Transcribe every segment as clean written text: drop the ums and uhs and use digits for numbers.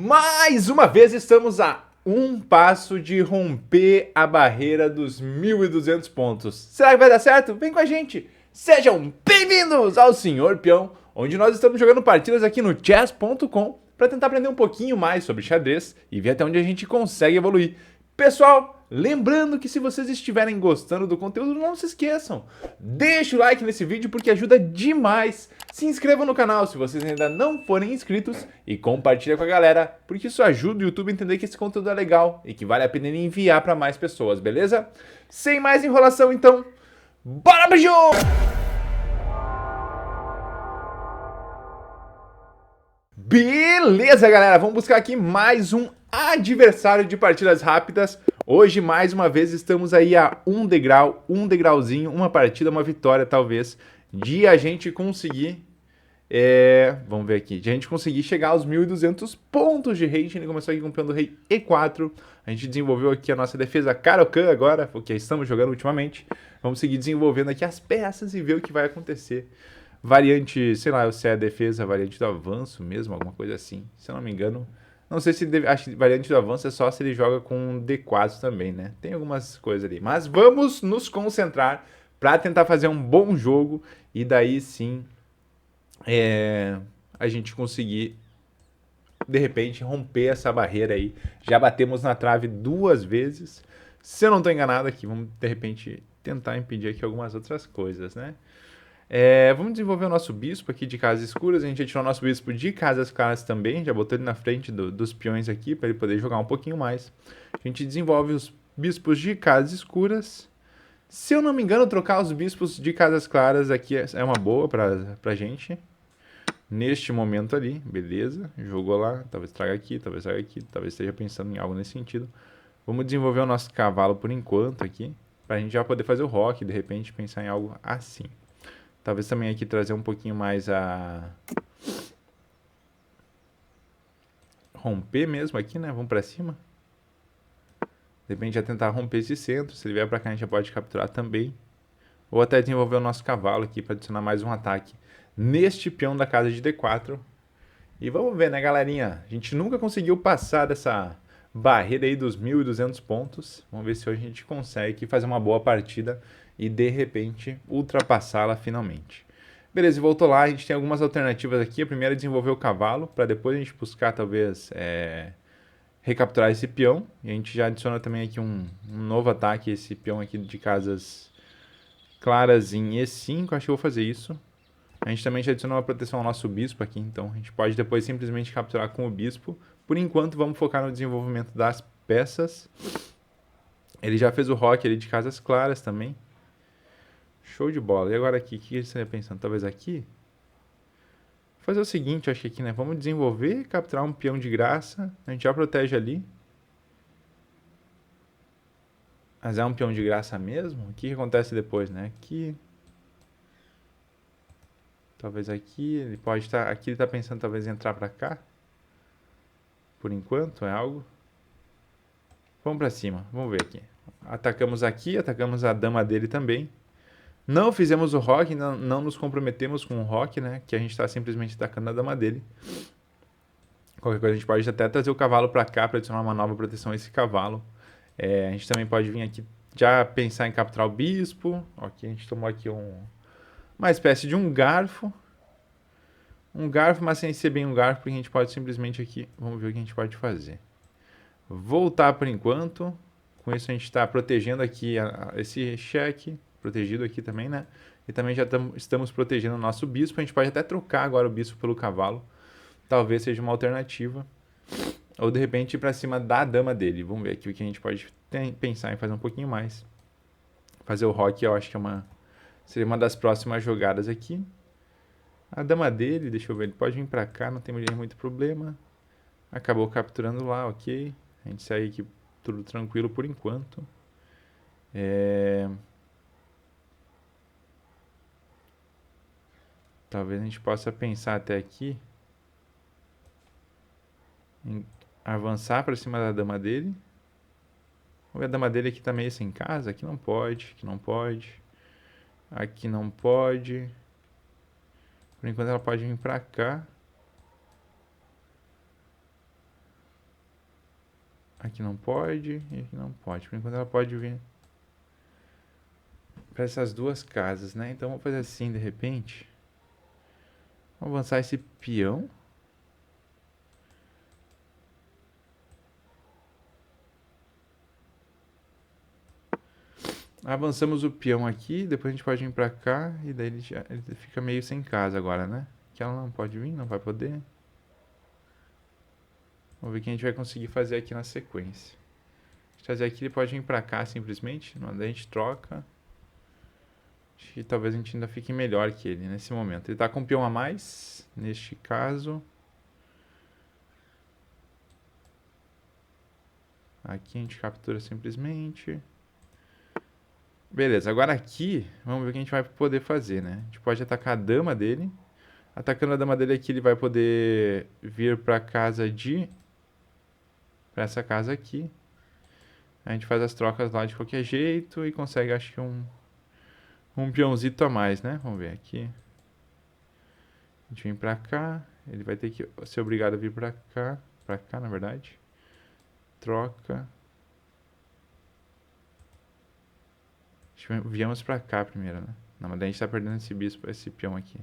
Mais uma vez estamos a um passo de romper a barreira dos 1.200 pontos. Será que vai dar certo? Vem com a gente! Sejam bem-vindos ao Senhor Peão, onde nós estamos jogando partidas aqui no chess.com para tentar aprender um pouquinho mais sobre xadrez e ver até onde a gente consegue evoluir. Pessoal, lembrando que se vocês estiverem gostando do conteúdo, não se esqueçam, deixa o like nesse vídeo porque ajuda demais. Se inscrevam no canal se vocês ainda não forem inscritos e compartilha com a galera, porque isso ajuda o YouTube a entender que esse conteúdo é legal e que vale a pena enviar para mais pessoas, beleza? Sem mais enrolação então, bora pro jogo! Beleza, galera, vamos buscar aqui mais um adversário de partidas rápidas. Hoje, mais uma vez, estamos aí a um degrau, um degrauzinho, uma partida, uma vitória, talvez, de a gente conseguir... vamos ver aqui, de a gente conseguir chegar aos 1.200 pontos de rate. Ele começou aqui com o peão do rei E4. A gente desenvolveu aqui a nossa defesa Caro-Kann agora, porque estamos jogando ultimamente. Vamos seguir desenvolvendo aqui as peças e ver o que vai acontecer. Variante, sei lá, se é a defesa, variante do avanço mesmo, alguma coisa assim, se eu não me engano. Não sei se acho que variante do avanço é só se ele joga com D4 também, né? Tem algumas coisas ali. Mas vamos nos concentrar para tentar fazer um bom jogo e daí sim a gente conseguir, de repente, romper essa barreira aí. Já batemos na trave 2 vezes. Se eu não estou enganado aqui, vamos de repente tentar impedir aqui algumas outras coisas, né? Vamos desenvolver o nosso bispo aqui de casas escuras. A gente já tirou o nosso bispo de casas claras também. Já botou ele na frente dos peões aqui para ele poder jogar um pouquinho mais. A gente desenvolve os bispos de casas escuras. Se eu não me engano, trocar os bispos de casas claras aqui é uma boa pra gente. Neste momento ali, beleza. Jogou lá, talvez traga aqui, talvez esteja pensando em algo nesse sentido. Vamos desenvolver o nosso cavalo por enquanto aqui, pra gente já poder fazer o roque, de repente pensar em algo assim. Talvez também aqui trazer um pouquinho mais a... romper mesmo aqui, né? Vamos pra cima. De repente já tentar romper esse centro. Se ele vier pra cá a gente já pode capturar também. Ou até desenvolver o nosso cavalo aqui para adicionar mais um ataque neste peão da casa de D4. E vamos ver, né, galerinha? A gente nunca conseguiu passar dessa barreira aí dos 1.200 pontos. Vamos ver se hoje a gente consegue fazer uma boa partida e, de repente, ultrapassá-la finalmente. Beleza, voltou lá. A gente tem algumas alternativas aqui. A primeira é desenvolver o cavalo, para depois a gente buscar, talvez, recapturar esse peão. E a gente já adiciona também aqui um novo ataque, esse peão aqui de casas claras em E5. Acho que eu vou fazer isso. A gente também já adicionou uma proteção ao nosso bispo aqui, então a gente pode depois simplesmente capturar com o bispo. Por enquanto, vamos focar no desenvolvimento das peças. Ele já fez o roque ali de casas claras também. Show de bola. E agora aqui, o que você está pensando? Talvez aqui? Vou fazer o seguinte, eu acho que aqui, né? Vamos desenvolver, capturar um peão de graça. A gente já protege ali. Mas é um peão de graça mesmo? O que acontece depois, né? Aqui... talvez aqui, ele pode estar... aqui ele está pensando talvez em entrar para cá. Por enquanto, é algo. Vamos para cima, vamos ver aqui. Atacamos aqui, atacamos a dama dele também. Não fizemos o roque, não nos comprometemos com o roque, né? Que a gente está simplesmente atacando a dama dele. Qualquer coisa a gente pode até trazer o cavalo para cá para adicionar uma nova proteção a esse cavalo. A gente também pode vir aqui já pensar em capturar o bispo. Ok, a gente tomou aqui uma espécie de um garfo. Um garfo, mas sem ser bem um garfo, porque a gente pode simplesmente aqui... vamos ver o que a gente pode fazer. Voltar por enquanto. Com isso a gente está protegendo aqui esse cheque. Protegido aqui também, né? E também já estamos protegendo o nosso bispo. A gente pode até trocar agora o bispo pelo cavalo. Talvez seja uma alternativa. Ou de repente ir para cima da dama dele. Vamos ver aqui o que a gente pode pensar em fazer um pouquinho mais. Fazer o roque eu acho que seria uma das próximas jogadas aqui. A dama dele, deixa eu ver, ele pode vir pra cá, não tem muito problema. Acabou capturando lá, ok. A gente segue aqui tudo tranquilo por enquanto. Talvez a gente possa pensar até aqui em avançar para cima da dama dele. Vamos ver, a dama dele aqui tá meio sem casa. Aqui não pode, aqui não pode. Aqui não pode. Por enquanto ela pode vir pra cá. Aqui não pode e aqui não pode. Por enquanto ela pode vir para essas duas casas, né? Então vamos fazer assim de repente. Vamos avançar esse peão. Avançamos o peão aqui, depois a gente pode vir pra cá e daí ele fica meio sem casa agora, né? Que ela não pode vir, não vai poder. Vamos ver o que a gente vai conseguir fazer aqui na sequência. Se trazer aqui, ele pode vir pra cá simplesmente, daí a gente troca. Acho que talvez a gente ainda fique melhor que ele nesse momento. Ele tá com um peão a mais, neste caso. Aqui a gente captura simplesmente. Beleza, agora aqui, vamos ver o que a gente vai poder fazer, né? A gente pode atacar a dama dele. Atacando a dama dele aqui, ele vai poder vir pra casa de... Pra essa casa aqui. A gente faz as trocas lá de qualquer jeito e consegue, acho que um peãozito a mais, né? Vamos ver aqui. A gente vem pra cá. Ele vai ter que ser obrigado a vir pra cá. Pra cá, na verdade. Troca. Viemos pra cá primeiro, né? Não, mas daí a gente tá perdendo esse bispo, esse peão aqui.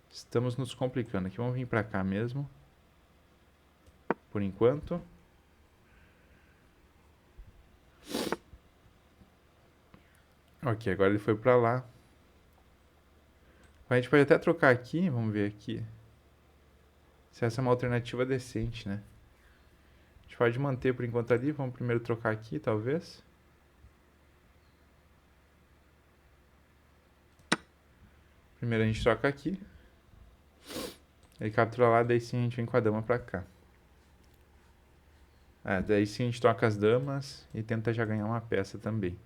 Estamos nos complicando aqui. Vamos vir pra cá mesmo. Por enquanto. Ok, agora ele foi pra lá. A gente pode até trocar aqui. Vamos ver aqui. Se essa é uma alternativa decente, né? A gente pode manter por enquanto ali. Vamos primeiro trocar aqui, talvez. Primeiro a gente troca aqui. Ele captura lá, daí sim a gente vem com a dama pra cá. Daí sim a gente troca as damas e tenta já ganhar uma peça também.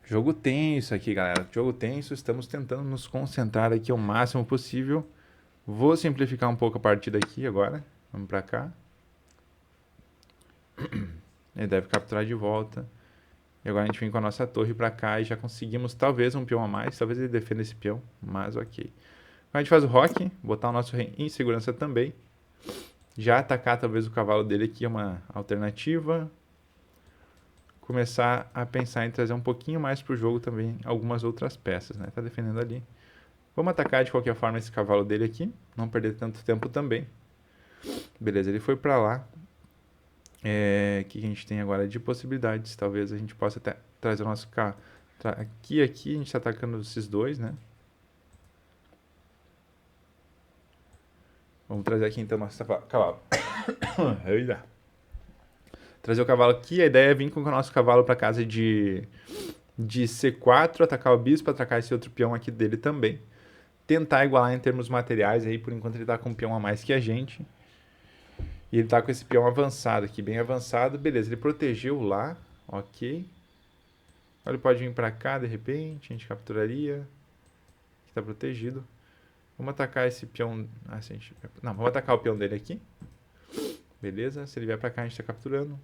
Jogo tenso aqui, galera. Jogo tenso. Estamos tentando nos concentrar aqui o máximo possível. Vou simplificar um pouco a partida aqui agora. Vamos pra cá. Ele deve capturar de volta. E agora a gente vem com a nossa torre pra cá e já conseguimos talvez um peão a mais. Talvez ele defenda esse peão, mas ok. Agora a gente faz o rock, botar o nosso rei em segurança também. Já atacar talvez o cavalo dele aqui é uma alternativa. Começar a pensar em trazer um pouquinho mais pro jogo também algumas outras peças, né? Tá defendendo ali. Vamos atacar de qualquer forma esse cavalo dele aqui. Não perder tanto tempo também. Beleza, ele foi pra lá. O que a gente tem agora de possibilidades? Talvez a gente possa até trazer o nosso carro. Aqui, a gente tá atacando esses dois, né? Vamos trazer aqui então nosso cavalo. Trazer o cavalo aqui. A ideia é vir com o nosso cavalo pra casa de C4, atacar o bispo, atacar esse outro peão aqui dele também. Tentar igualar em termos materiais aí, por enquanto ele tá com um peão a mais que a gente. E ele tá com esse peão avançado aqui, bem avançado. Beleza, ele protegeu lá, ok. Agora ele pode vir pra cá de repente, a gente capturaria. Aqui tá protegido. Vamos atacar esse peão... Não, vamos atacar o peão dele aqui. Beleza, se ele vier pra cá a gente tá capturando.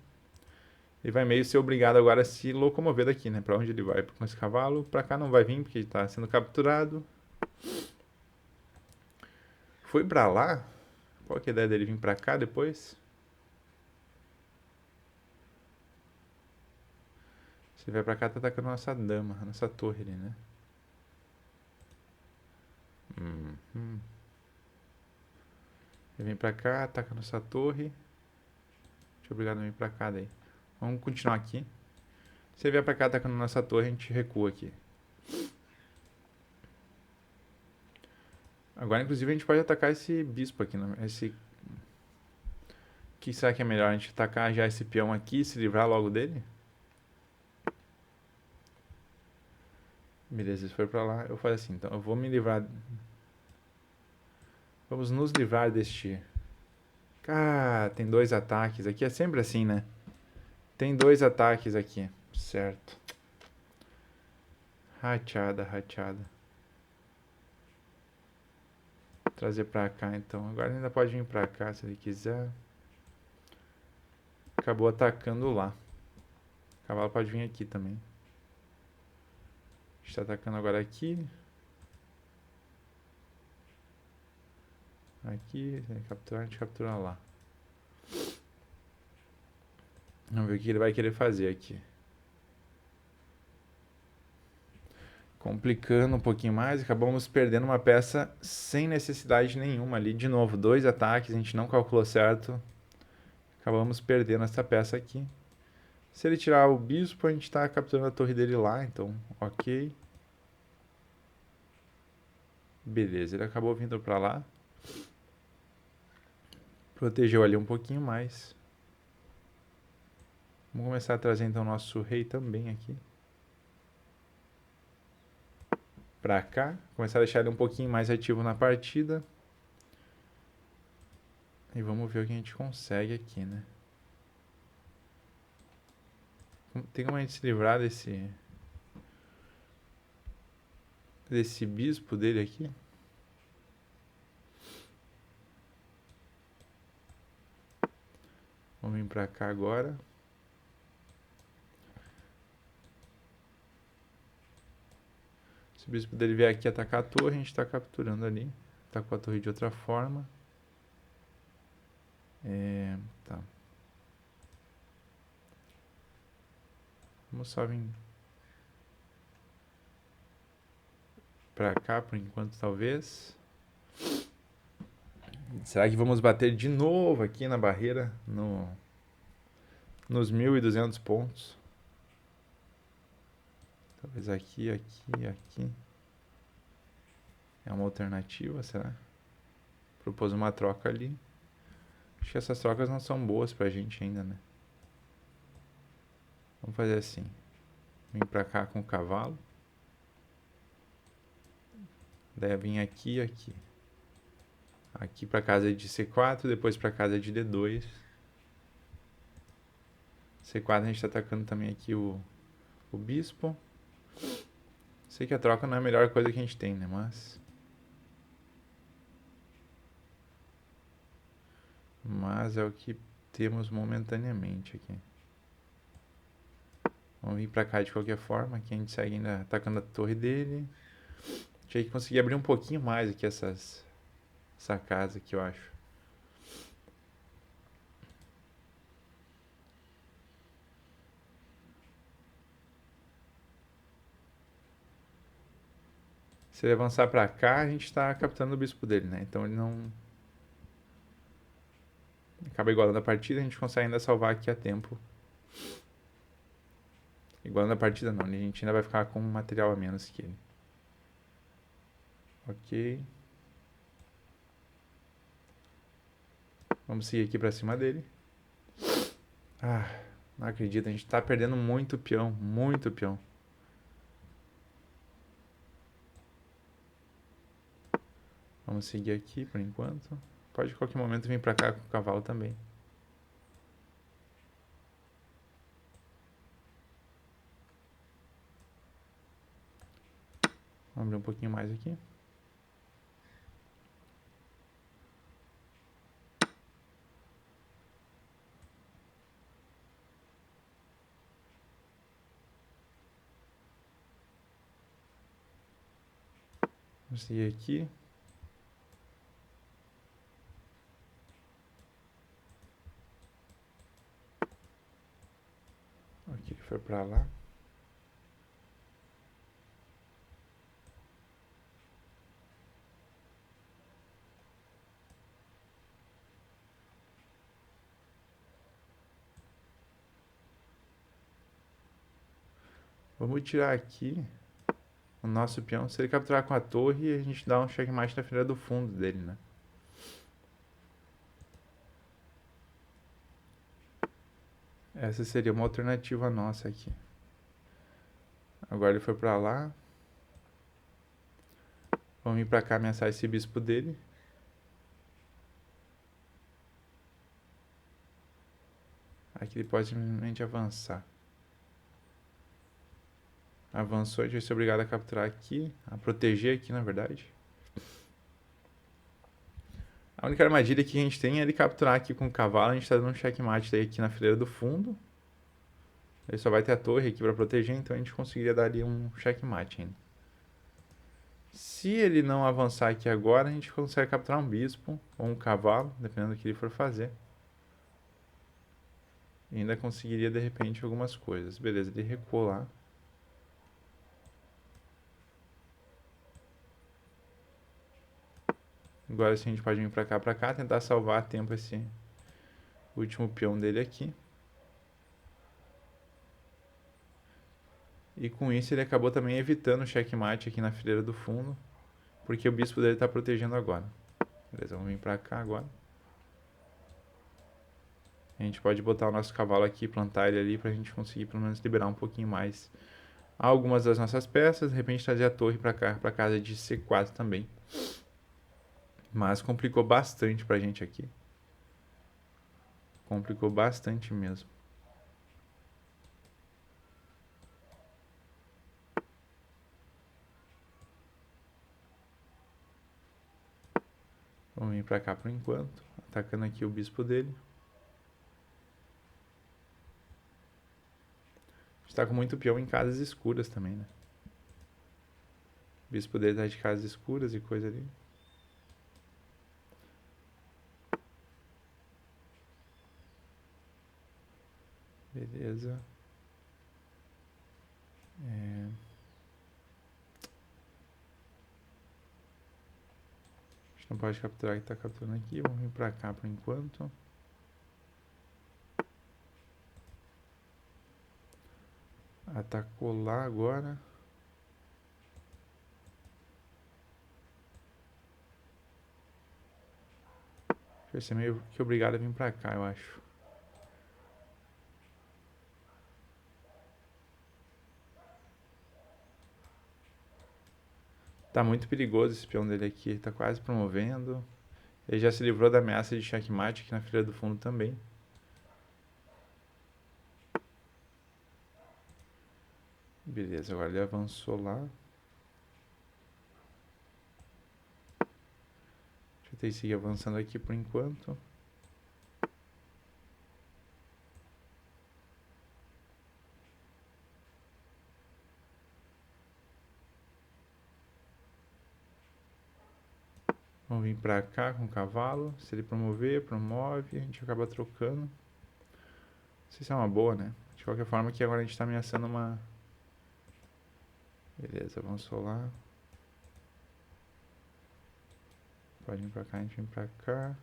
Ele vai meio ser obrigado agora a se locomover daqui, né? Pra onde ele vai com esse cavalo. Pra cá não vai vir porque ele tá sendo capturado. Foi pra lá. Qual que é a ideia dele vir pra cá depois? Se ele vai pra cá, tá atacando a nossa dama, a nossa torre ali, né? Ele vem pra cá, ataca a nossa torre. Deixa eu obrigado a vir pra cá daí. Vamos continuar aqui. Se ele vier pra cá atacando a nossa torre, a gente recua aqui. Agora, inclusive, a gente pode atacar esse bispo aqui. O que será que é melhor? A gente atacar já esse peão aqui e se livrar logo dele? Beleza, se for pra lá, eu faço assim. Então, eu vou me livrar... Vamos nos livrar deste... tem 2 ataques aqui. É sempre assim, né? Tem 2 ataques aqui. Certo. Rateada. Trazer pra cá, então. Agora ele ainda pode vir pra cá, se ele quiser. Acabou atacando lá. O cavalo pode vir aqui também. A gente tá atacando agora aqui. Aqui, capturar, a gente captura lá. Vamos ver o que ele vai querer fazer aqui. Complicando um pouquinho mais, acabamos perdendo uma peça sem necessidade nenhuma ali. De novo, 2 ataques, a gente não calculou certo. Acabamos perdendo essa peça aqui. Se ele tirar o bispo, a gente está capturando a torre dele lá, então ok. Beleza, ele acabou vindo para lá. Protegeu ali um pouquinho mais. Vamos começar a trazer então o nosso rei também aqui. Pra cá. Começar a deixar ele um pouquinho mais ativo na partida. E vamos ver o que a gente consegue aqui, né? Tem como a gente se livrar desse bispo dele aqui? Vamos vir pra cá agora. Se o bispo dele vier aqui atacar a torre, a gente está capturando ali. Tá com a torre de outra forma. Tá. Vamos só vir pra cá por enquanto, talvez. Será que vamos bater de novo aqui na barreira? Nos 1.200 pontos. Talvez aqui, aqui, aqui. É uma alternativa, será? Propôs uma troca ali. Acho que essas trocas não são boas pra gente ainda, né? Vamos fazer assim. Vim pra cá com o cavalo. Daí vim aqui e aqui. Aqui pra casa de C4, depois pra casa de D2. C4 a gente tá atacando também aqui o bispo. Sei que a troca não é a melhor coisa que a gente tem, né? Mas é o que temos momentaneamente aqui. Vamos vir pra cá de qualquer forma. Aqui a gente segue ainda atacando a torre dele. Tinha que conseguir abrir um pouquinho mais aqui essa casa aqui, eu acho. Se ele avançar pra cá, a gente tá capturando o bispo dele, né? Então ele não... Acaba igualando a partida, a gente consegue ainda salvar aqui a tempo. Igualando a partida não, a gente ainda vai ficar com um material a menos que ele. Ok. Vamos seguir aqui pra cima dele. Ah, não acredito, a gente tá perdendo muito peão, muito peão. Vamos seguir aqui por enquanto. Pode a qualquer momento vir pra cá com o cavalo também. Vamos abrir um pouquinho mais aqui. Vamos seguir aqui. Aqui ele foi pra lá. Vamos tirar aqui o nosso peão. Se ele capturar com a torre, a gente dá um checkmate na fileira do fundo dele, né? Essa seria uma alternativa nossa aqui. Agora ele foi pra lá. Vamos vir pra cá ameaçar esse bispo dele. Aqui ele pode simplesmente avançar. Avançou, a gente vai ser obrigado a capturar aqui. A proteger aqui, na verdade. A única armadilha que a gente tem é ele capturar aqui com o cavalo. A gente tá dando um checkmate daí aqui na fileira do fundo. Ele só vai ter a torre aqui pra proteger, então a gente conseguiria dar ali um checkmate ainda. Se ele não avançar aqui agora, a gente consegue capturar um bispo ou um cavalo, dependendo do que ele for fazer. E ainda conseguiria, de repente, algumas coisas. Beleza, ele recuou lá. Agora sim a gente pode vir pra cá, tentar salvar a tempo esse último peão dele aqui. E com isso ele acabou também evitando o checkmate aqui na fileira do fundo, porque o bispo dele está protegendo agora. Beleza, vamos vir pra cá agora. A gente pode botar o nosso cavalo aqui, plantar ele ali, pra gente conseguir pelo menos liberar um pouquinho mais algumas das nossas peças. De repente trazer a torre pra cá, pra casa de C4 também. Mas complicou bastante pra gente aqui. Complicou bastante mesmo. Vamos vir pra cá por enquanto, atacando aqui o bispo dele. A gente tá com muito peão em casas escuras também, né? O bispo dele tá de casas escuras e coisa ali. Beleza. A gente não pode capturar o que tá capturando aqui. Vamos vir pra cá por enquanto. Atacou lá agora. Vai ser meio que obrigado a vir pra cá, eu acho. Tá muito perigoso esse peão dele aqui. Ele tá quase promovendo. Ele já se livrou da ameaça de checkmate aqui na fileira do fundo também. Beleza, agora ele avançou lá. Deixa eu ter que seguir avançando aqui por enquanto. Vamos vir pra cá com o cavalo. Se ele promover, promove. A gente acaba trocando. Não sei se é uma boa, né? De qualquer forma, aqui agora a gente tá ameaçando uma... Beleza, avançou lá. Pode vir pra cá, a gente vem pra cá.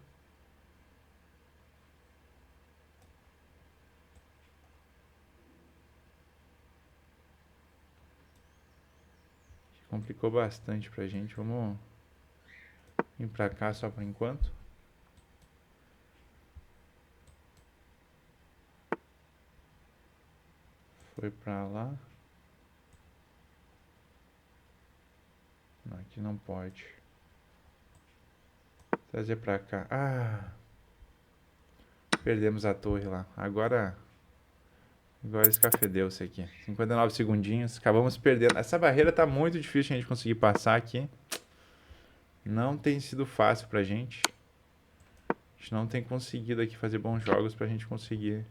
Complicou bastante pra gente. Vamos vir pra cá só por enquanto. Foi pra lá. Não, aqui não pode. Trazer pra cá. Ah! Perdemos a torre lá. Agora escafedeu-se aqui. 59 segundinhos. Acabamos perdendo. Essa barreira tá muito difícil a gente conseguir passar aqui. Não tem sido fácil pra gente. A gente não tem conseguido aqui fazer bons jogos pra gente conseguir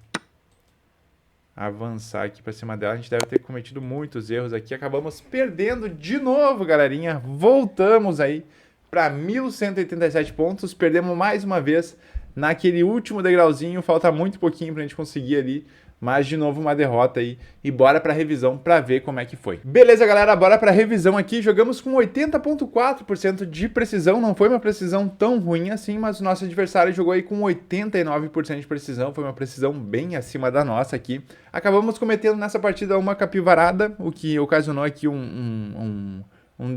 avançar aqui pra cima dela. A gente deve ter cometido muitos erros aqui. Acabamos perdendo de novo, galerinha. Voltamos aí pra 1187 pontos. Perdemos mais uma vez naquele último degrauzinho. Falta muito pouquinho pra gente conseguir ali. Mas, de novo, uma derrota aí. E bora pra revisão pra ver como é que foi. Beleza, galera. Bora pra revisão aqui. Jogamos com 80,4% de precisão. Não foi uma precisão tão ruim assim, mas o nosso adversário jogou aí com 89% de precisão. Foi uma precisão bem acima da nossa aqui. Acabamos cometendo nessa partida uma capivarada, o que ocasionou aqui um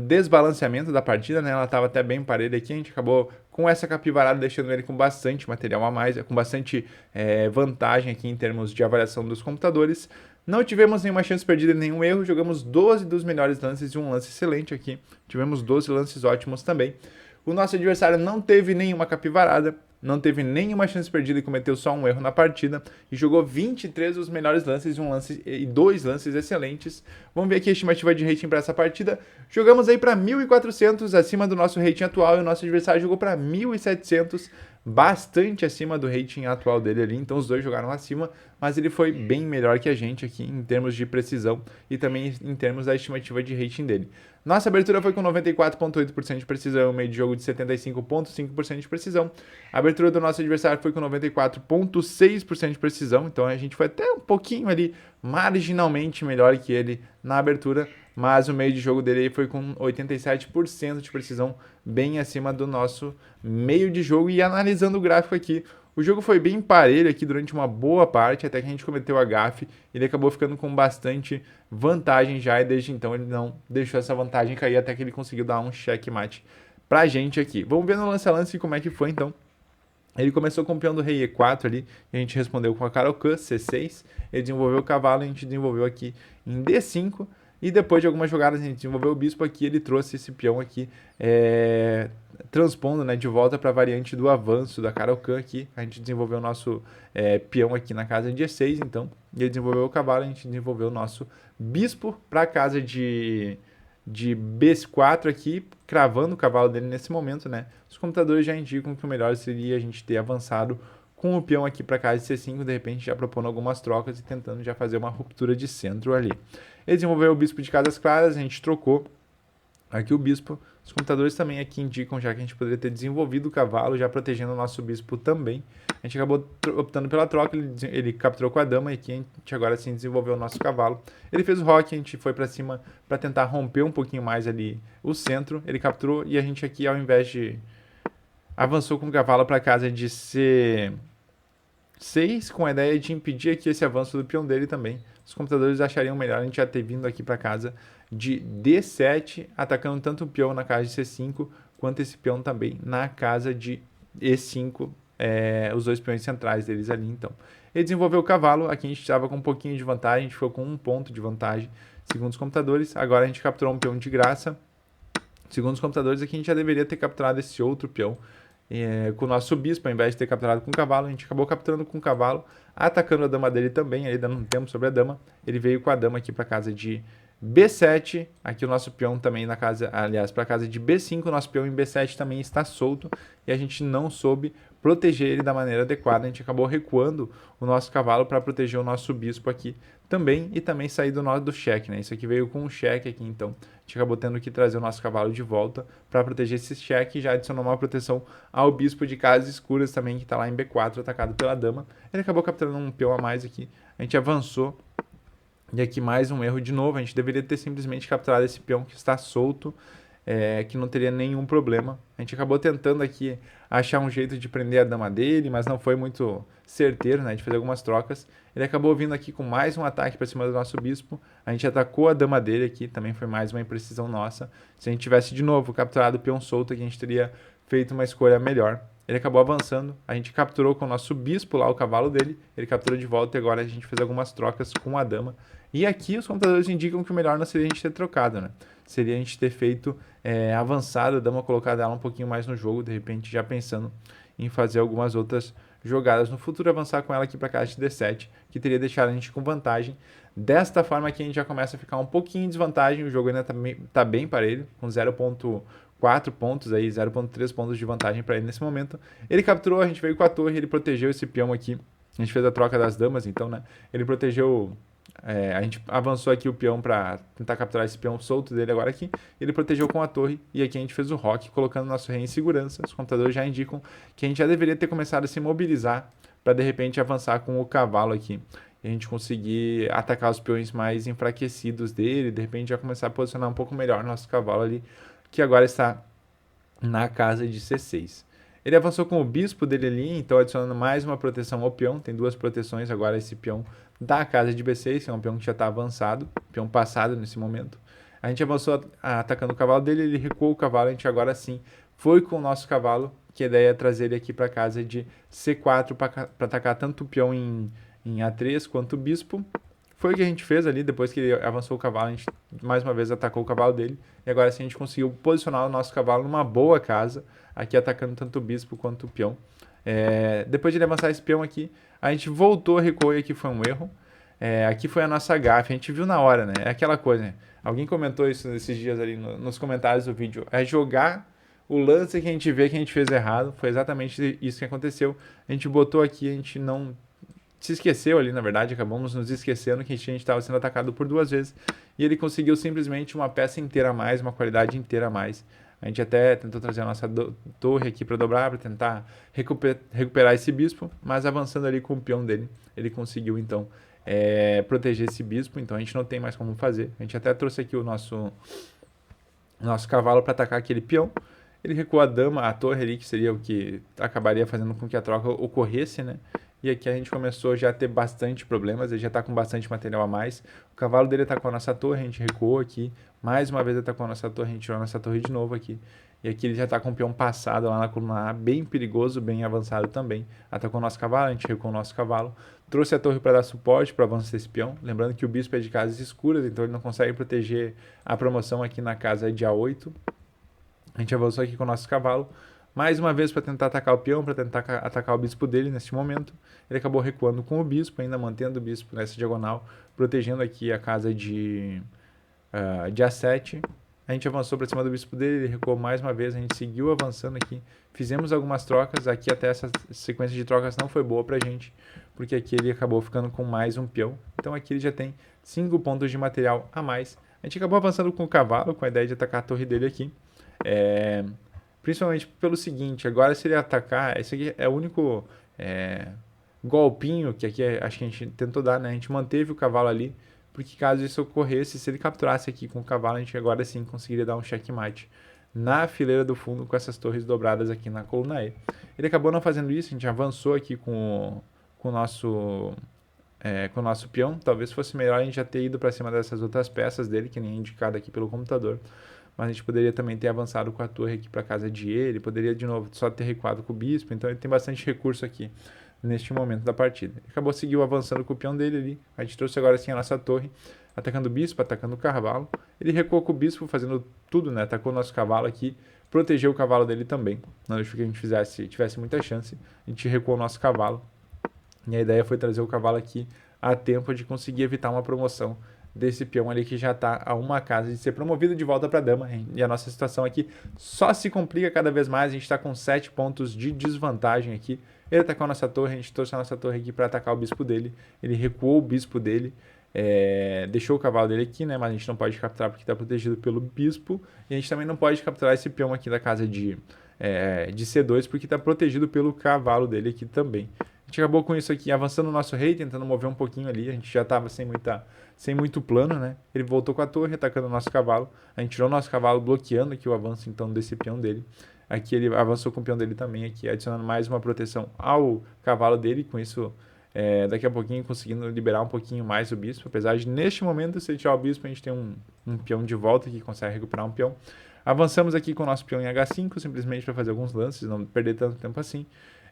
desbalanceamento da partida, né? Ela estava até bem parelha aqui, a gente acabou com essa capivarada deixando ele com bastante material a mais, com bastante vantagem aqui em termos de avaliação dos computadores. Não tivemos nenhuma chance perdida, nenhum erro, jogamos 12 dos melhores lances e um lance excelente aqui. Tivemos 12 lances ótimos também. O nosso adversário não teve nenhuma capivarada, não teve nenhuma chance perdida e cometeu só um erro na partida. E jogou 23 dos melhores lances e 2 lances excelentes. Vamos ver aqui a estimativa de rating para essa partida. Jogamos aí para 1.400 acima do nosso rating atual e o nosso adversário jogou para 1.700, bastante acima do rating atual dele ali. Então os dois jogaram acima, mas ele foi bem melhor que a gente aqui em termos de precisão e também em termos da estimativa de rating dele. Nossa abertura foi com 94,8% de precisão, meio de jogo de 75,5% de precisão. A abertura do nosso adversário foi com 94,6% de precisão, então a gente foi até um pouquinho ali, marginalmente melhor que ele na abertura, mas o meio de jogo dele foi com 87% de precisão, bem acima do nosso meio de jogo. E analisando o gráfico aqui, o jogo foi bem parelho aqui durante uma boa parte, até que a gente cometeu a gafe. Ele acabou ficando com bastante vantagem já, e desde então ele não deixou essa vantagem cair, até que ele conseguiu dar um checkmate pra gente aqui. Vamos ver no lance a lance como é que foi então. Ele começou com o peão do rei E4 ali, e a gente respondeu com a Carocã, C6. Ele desenvolveu o cavalo, a gente desenvolveu aqui em D5. E depois de algumas jogadas a gente desenvolveu o bispo aqui, ele trouxe esse peão aqui, transpondo, né, de volta para a variante do avanço da Carocã aqui. A gente desenvolveu o nosso peão aqui na casa de E6, então. E ele desenvolveu o cavalo, a gente desenvolveu o nosso bispo para a casa de B4 aqui, cravando o cavalo dele nesse momento, né? Os computadores já indicam que o melhor seria a gente ter avançado com o peão aqui para casa de C5, de repente já propondo algumas trocas e tentando já fazer uma ruptura de centro ali. Ele desenvolveu o bispo de casas claras, a gente trocou aqui o bispo. Os computadores também aqui indicam já que a gente poderia ter desenvolvido o cavalo, já protegendo o nosso bispo também. A gente acabou optando pela troca, ele capturou com a dama, e aqui a gente agora sim desenvolveu o nosso cavalo. Ele fez o roque, a gente foi para cima para tentar romper um pouquinho mais ali o centro. Ele capturou e a gente aqui, ao invés de... avançou com o cavalo para casa de C6, com a ideia de impedir aqui esse avanço do peão dele também. Os computadores achariam melhor a gente já ter vindo aqui para casa de D7, atacando tanto o peão na casa de C5, quanto esse peão também na casa de E5, os dois peões centrais deles ali, então. Ele desenvolveu o cavalo, aqui a gente estava com um pouquinho de vantagem, a gente ficou com 1 ponto de vantagem, segundo os computadores. Agora a gente capturou um peão de graça. Segundo os computadores, aqui a gente já deveria ter capturado esse outro peão com o nosso bispo, ao invés de ter capturado com o cavalo. A gente acabou capturando com o cavalo, atacando a dama dele também, aí dando um tempo sobre a dama. Ele veio com a dama aqui para casa de B7, aqui o nosso peão também na casa, aliás, para casa de B5, o nosso peão em B7 também está solto, e a gente não soube proteger ele da maneira adequada. A gente acabou recuando o nosso cavalo para proteger o nosso bispo aqui também, e também sair do cheque, né? Isso aqui veio com um cheque aqui, então a gente acabou tendo que trazer o nosso cavalo de volta para proteger esse cheque, e já adicionou uma proteção ao bispo de casas escuras também, que está lá em B4, atacado pela dama. Ele acabou capturando um peão a mais aqui, a gente avançou. E aqui mais um erro de novo, a gente deveria ter simplesmente capturado esse peão que está solto, que não teria nenhum problema. A gente acabou tentando aqui achar um jeito de prender a dama dele, mas não foi muito certeiro, né, de fazer algumas trocas. Ele acabou vindo aqui com mais um ataque para cima do nosso bispo. A gente atacou a dama dele aqui, também foi mais uma imprecisão nossa. Se a gente tivesse de novo capturado o peão solto aqui, a gente teria feito uma escolha melhor. Ele acabou avançando, a gente capturou com o nosso bispo lá o cavalo dele, ele capturou de volta, e agora a gente fez algumas trocas com a dama. E aqui os computadores indicam que o melhor não seria a gente ter trocado, né? Seria a gente ter feito avançado a dama, colocado ela um pouquinho mais no jogo, de repente já pensando em fazer algumas outras jogadas no futuro, avançar com ela aqui para casa de D7, que teria deixado a gente com vantagem. Desta forma aqui a gente já começa a ficar um pouquinho em desvantagem, o jogo ainda tá bem parelho, com 0,4 pontos aí, 0,3 pontos de vantagem para ele nesse momento. Ele capturou, a gente veio com a torre, ele protegeu esse peão aqui. A gente fez a troca das damas, então, né? Ele protegeu... a gente avançou aqui o peão para tentar capturar esse peão solto dele agora aqui. Ele protegeu com a torre, e aqui a gente fez o roque, colocando nosso rei em segurança. Os computadores já indicam que a gente já deveria ter começado a se mobilizar para, de repente, avançar com o cavalo aqui. E a gente conseguir atacar os peões mais enfraquecidos dele, de repente já começar a posicionar um pouco melhor nosso cavalo ali, que agora está na casa de C6. Ele avançou com o bispo dele ali, então adicionando mais uma proteção ao peão. Tem duas proteções agora esse peão da casa de B6, que é um peão que já está avançado, peão passado nesse momento. A gente avançou atacando o cavalo dele, ele recuou o cavalo, a gente agora sim foi com o nosso cavalo, que a ideia é trazer ele aqui para casa de C4 para atacar tanto o peão em A3 quanto o bispo. Foi o que a gente fez ali, depois que ele avançou o cavalo, a gente mais uma vez atacou o cavalo dele, e agora sim a gente conseguiu posicionar o nosso cavalo numa boa casa, aqui atacando tanto o bispo quanto o peão. Depois de ele avançar esse peão aqui, a gente voltou, recuou, e aqui foi um erro. Aqui foi a nossa gafe, a gente viu na hora, né? É aquela coisa, né? Alguém comentou isso esses dias ali nos comentários do vídeo. É jogar o lance que a gente vê que a gente fez errado. Foi exatamente isso que aconteceu. A gente botou aqui, a gente não se esqueceu ali, na verdade, acabamos nos esquecendo que a gente estava sendo atacado por 2 vezes. E ele conseguiu simplesmente uma peça inteira a mais, uma qualidade inteira a mais. A gente até tentou trazer a nossa torre aqui para dobrar, para tentar recuperar esse bispo, mas avançando ali com o peão dele, ele conseguiu então proteger esse bispo, então a gente não tem mais como fazer. A gente até trouxe aqui o nosso cavalo para atacar aquele peão. Ele recuou a dama, a torre ali, que seria o que acabaria fazendo com que a troca ocorresse, né? E aqui a gente começou já a ter bastante problemas, ele já está com bastante material a mais. O cavalo dele atacou a nossa torre, a gente recuou aqui. Mais uma vez atacou a nossa torre, a gente tirou a nossa torre de novo aqui. E aqui ele já está com o peão passado lá na coluna A, bem perigoso, bem avançado também. Atacou o nosso cavalo, a gente recuou o nosso cavalo. Trouxe a torre para dar suporte para o avanço desse peão. Lembrando que o bispo é de casas escuras, então ele não consegue proteger a promoção aqui na casa de A8. A gente avançou aqui com o nosso cavalo. Mais uma vez para tentar atacar o peão, para tentar atacar o bispo dele neste momento. Ele acabou recuando com o bispo, ainda mantendo o bispo nessa diagonal, protegendo aqui a casa de A7. A gente avançou para cima do bispo dele, ele recuou mais uma vez, a gente seguiu avançando aqui. Fizemos algumas trocas, aqui até essa sequência de trocas não foi boa pra gente, porque aqui ele acabou ficando com mais um peão. Então aqui ele já tem 5 pontos de material a mais. A gente acabou avançando com o cavalo, com a ideia de atacar a torre dele aqui. Principalmente pelo seguinte, agora se ele atacar, esse aqui é o único golpinho que aqui acho que a gente tentou dar, né? A gente manteve o cavalo ali, porque caso isso ocorresse, se ele capturasse aqui com o cavalo, a gente agora sim conseguiria dar um checkmate na fileira do fundo com essas torres dobradas aqui na coluna E. Ele acabou não fazendo isso, a gente avançou aqui com o nosso peão. Talvez fosse melhor a gente já ter ido para cima dessas outras peças dele, que nem é indicado aqui pelo computador. Mas a gente poderia também ter avançado com a torre aqui para casa de ele, poderia de novo só ter recuado com o bispo, então ele tem bastante recurso aqui neste momento da partida. Ele acabou seguiu avançando com o peão dele ali, a gente trouxe agora sim a nossa torre, atacando o bispo, atacando o cavalo. Ele recuou com o bispo, fazendo tudo, né? Atacou o nosso cavalo aqui, protegeu o cavalo dele também. Não deixou que a gente tivesse muita chance. A gente recuou o nosso cavalo. E a ideia foi trazer o cavalo aqui a tempo de conseguir evitar uma promoção desse peão ali que já está a uma casa de ser promovido de volta para a dama. E a nossa situação aqui só se complica cada vez mais. A gente está com 7 pontos de desvantagem aqui. Ele atacou a nossa torre, a gente trouxe a nossa torre aqui para atacar o bispo dele. Ele recuou o bispo dele, deixou o cavalo dele aqui, né? Mas a gente não pode capturar porque está protegido pelo bispo. E a gente também não pode capturar esse peão aqui da casa de C2 porque está protegido pelo cavalo dele aqui também. A gente acabou com isso aqui, avançando o nosso rei, tentando mover um pouquinho ali. A gente já estava sem muito plano, né? Ele voltou com a torre, atacando o nosso cavalo. A gente tirou o nosso cavalo, bloqueando aqui o avanço então desse peão dele. Aqui ele avançou com o peão dele também, aqui adicionando mais uma proteção ao cavalo dele. Com isso, daqui a pouquinho conseguindo liberar um pouquinho mais o bispo. Apesar de neste momento, se ele tirar o bispo, a gente tem um peão de volta que consegue recuperar um peão. Avançamos aqui com o nosso peão em H5, simplesmente para fazer alguns lances, não perder tanto tempo assim.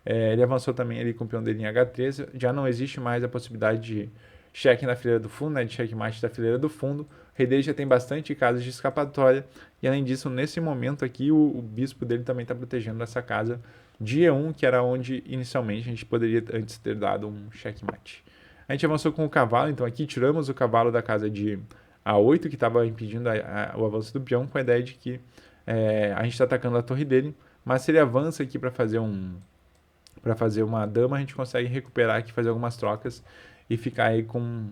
Ele avançou também ali com o peão dele em H13. Já não existe mais a possibilidade de cheque na fileira do fundo, né, de checkmate da fileira do fundo. O rei dele já tem bastante casas de escapatória. E além disso, nesse momento aqui, o bispo dele também está protegendo essa casa de E1, que era onde inicialmente a gente poderia antes ter dado um checkmate. A gente avançou com o cavalo, então aqui tiramos o cavalo da casa de A8, que estava impedindo o avanço do peão, com a ideia de que a gente está atacando a torre dele. Mas se ele avança aqui para fazer uma dama, a gente consegue recuperar aqui, fazer algumas trocas e ficar aí com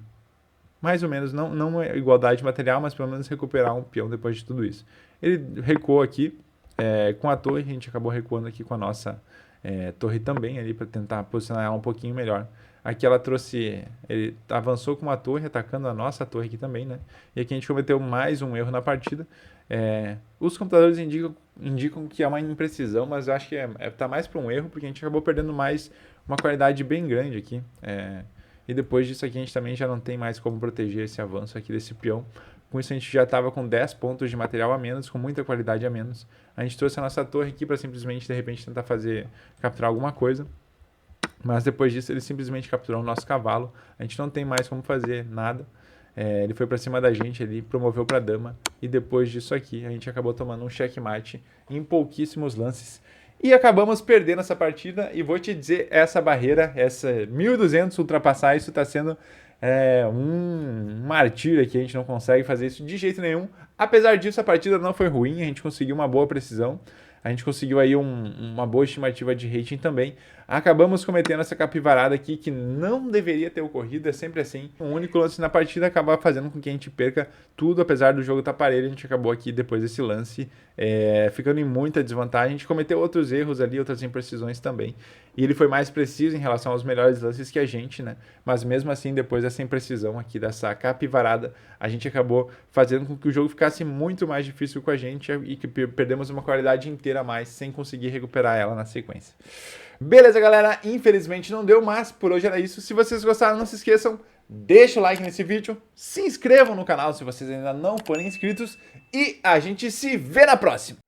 mais ou menos, não uma igualdade de material, mas pelo menos recuperar um peão depois de tudo isso. Ele recuou aqui com a torre, a gente acabou recuando aqui com a nossa torre também ali para tentar posicionar ela um pouquinho melhor. Aqui ele avançou com uma torre, atacando a nossa torre aqui também, né? E aqui a gente cometeu mais um erro na partida. Os computadores indicam que é uma imprecisão, mas eu acho que tá mais para um erro, porque a gente acabou perdendo mais uma qualidade bem grande aqui. E depois disso aqui a gente também já não tem mais como proteger esse avanço aqui desse peão. Com isso a gente já estava com 10 pontos de material a menos, com muita qualidade a menos. A gente trouxe a nossa torre aqui para simplesmente, de repente, tentar capturar alguma coisa. Mas depois disso ele simplesmente capturou o nosso cavalo. A gente não tem mais como fazer nada. Ele foi para cima da gente ali, promoveu para dama. E depois disso aqui a gente acabou tomando um checkmate em pouquíssimos lances. E acabamos perdendo essa partida. E vou te dizer, essa barreira, essa 1200 ultrapassar, isso está sendo um martírio aqui. A gente não consegue fazer isso de jeito nenhum. Apesar disso, a partida não foi ruim. A gente conseguiu uma boa precisão. a gente conseguiu aí uma boa estimativa de rating também. Acabamos cometendo essa capivarada aqui que não deveria ter ocorrido, é sempre assim. Um único lance na partida acaba fazendo com que a gente perca tudo, apesar do jogo estar parelho, a gente acabou aqui depois desse lance ficando em muita desvantagem. A gente cometeu outros erros ali, outras imprecisões também. E ele foi mais preciso em relação aos melhores lances que a gente, né? Mas mesmo assim, depois dessa imprecisão aqui, dessa capivarada, a gente acabou fazendo com que o jogo ficasse muito mais difícil com a gente e que perdemos uma qualidade inteira a mais sem conseguir recuperar ela na sequência. Beleza, galera? Infelizmente não deu, mas por hoje era isso. Se vocês gostaram, não se esqueçam, deixa o like nesse vídeo, se inscrevam no canal se vocês ainda não forem inscritos e a gente se vê na próxima!